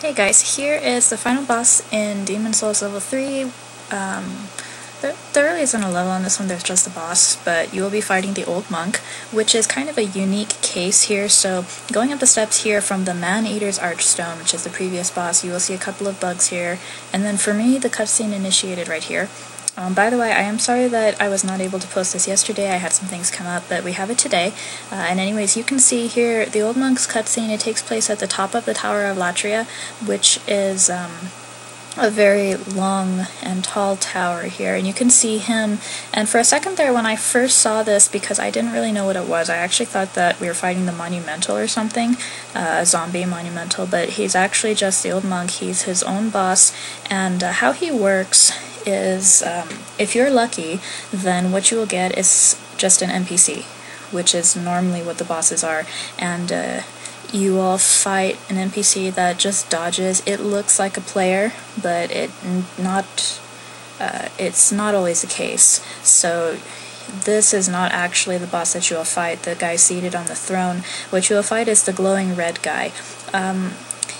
Hey guys, here is the final boss in Demon Souls level 3. There really isn't a level on this one, there's just a boss, but you will be fighting the Old Monk, which is kind of a unique case here. So going up the steps here from the Man-Eater's Archstone, which is the previous boss, you will see a couple of bugs here, and then for me, the cutscene initiated right here. By the way, I am sorry that I was not able to post this yesterday. I had some things come up, but we have it today. And anyways, you can see here the Old Monk's cutscene. It takes place at the top of the Tower of Latria, which is a very long and tall tower here. And you can see him. And for a second there, when I first saw this, because I didn't really know what it was, I actually thought that we were fighting the Monumental or something, a zombie Monumental. But he's actually just the Old Monk. He's his own boss. And how he works is, if you're lucky, then what you will get is just an NPC, which is normally what the bosses are, and you will fight an NPC that just dodges. It looks like a player, but it's not always the case. So this is not actually the boss that you will fight, the guy seated on the throne. What you will fight is the glowing red guy.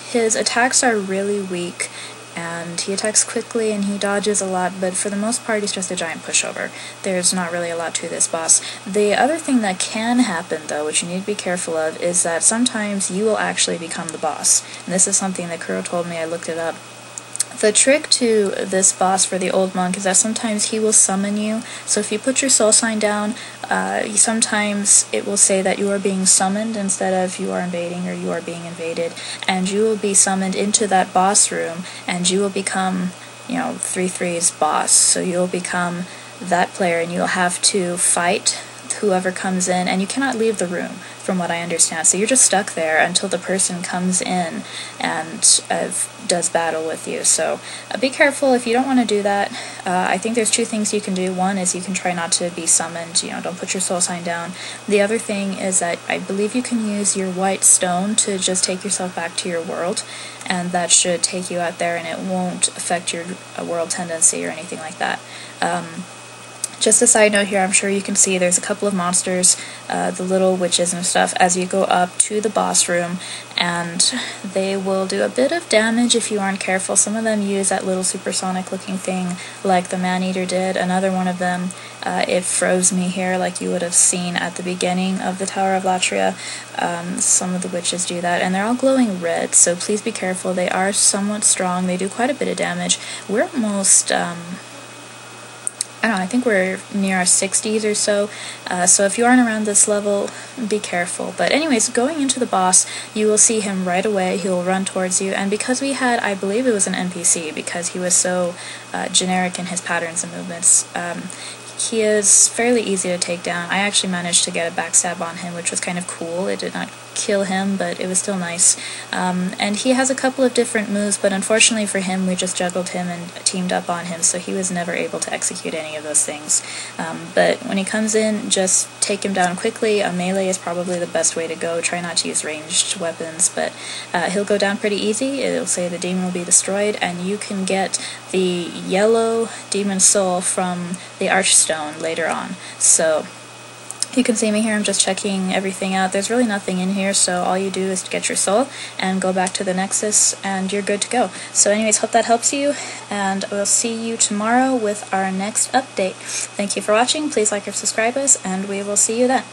His attacks are really weak, and he attacks quickly and he dodges a lot, but for the most part he's just a giant pushover. There's not really a lot to this boss. The other thing that can happen though, which you need to be careful of, is that sometimes you will actually become the boss. And this is something that Kuro told me, I looked it up. The trick to this boss for the Old Monk is that sometimes he will summon you. So if you put your soul sign down, sometimes it will say that you are being summoned instead of you are invading or you are being invaded. And you will be summoned into that boss room and you will become, 3-3's boss. So you'll become that player and you'll have to fight whoever comes in, and you cannot leave the room, from what I understand. So you're just stuck there until the person comes in and does battle with you. So be careful if you don't want to do that. I think there's two things you can do. One is you can try not to be summoned, don't put your soul sign down. The other thing is that I believe you can use your white stone to just take yourself back to your world, and that should take you out there and it won't affect your world tendency or anything like that. Just a side note here, I'm sure you can see there's a couple of monsters, the little witches and stuff, as you go up to the boss room, and they will do a bit of damage if you aren't careful. Some of them use that little supersonic looking thing like the Man-Eater did. Another one of them, it froze me here like you would have seen at the beginning of the Tower of Latria. Some of the witches do that, and they're all glowing red, so please be careful. They are somewhat strong, they do quite a bit of damage. We're almost, I think we're near our 60s or so, so if you aren't around this level, be careful. But anyways, going into the boss, you will see him right away. He will run towards you, and because we had, I believe it was an NPC, because he was so generic in his patterns and movements, he is fairly easy to take down. I actually managed to get a backstab on him, which was kind of cool. It did not kill him, but it was still nice. And he has a couple of different moves, but unfortunately for him, we just juggled him and teamed up on him, so he was never able to execute any of those things. But when he comes in, just take him down quickly. A melee is probably the best way to go. Try not to use ranged weapons, but he'll go down pretty easy. It'll say the demon will be destroyed, and you can get the yellow demon soul from the Archstone later on. So you can see me here, I'm just checking everything out. There's really nothing in here, so all you do is get your soul and go back to the Nexus and you're good to go. So anyways, hope that helps you, and we'll see you tomorrow with our next update. Thank you for watching, please like or subscribe us, and we will see you then.